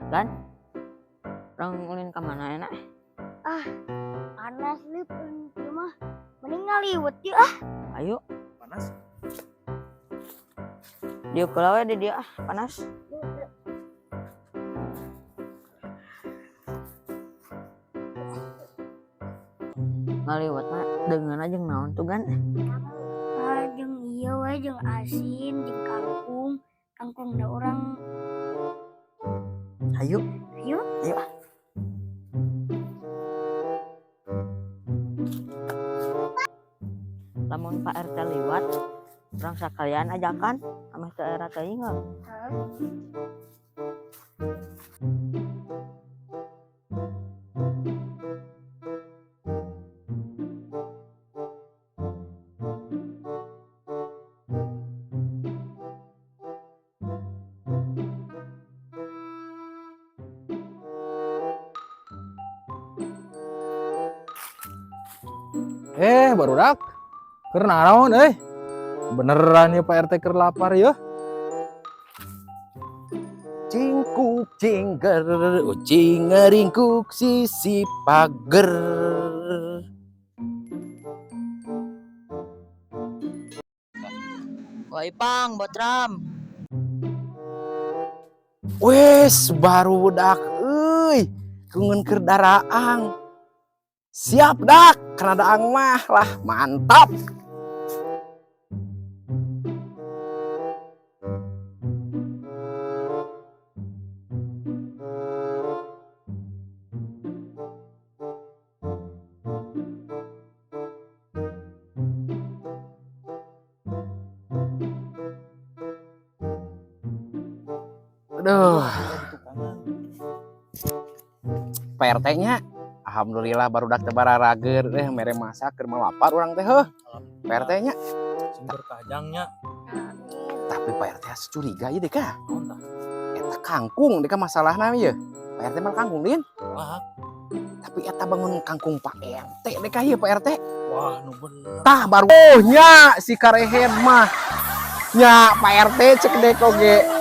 Gan, orang ulin ke mana enak? Panas lip mah mending ngaliwet ya. Ayo, Panas. dia kelawe di dia panas. Ngaliwat mah dengan aja naon tuh Gan. Jeung iya we jeung asin jeung kangkung da orang. Ayo, Ayo. ayo. Lamun Pak RT liwat, orang sekalian ajakan sama daerah teuing enggak? Barudak. Keur naon beneran ya Pak RT keur lapar ya. Cingkuk cingger, ucing ngeringkuk sisi pager. Woi Pang, Botram. Wes barudak kungeun keur daraang. Siap dak, karena daang mah lah mantap. Aduh. PRT-nya alhamdulillah barudak teu bararager mere masak keur lapar urang teh PRT-nya sumber kajangnya. tapi PRT curiga ieu deh kah eta kangkung deh masalahna ieu PRT mah kangkung din Wah, tapi eta bangun kangkung Pak RT deh kah ieu PRT wah nu bener. tah baru nya si karehed mah nya Pak RT cek deh koge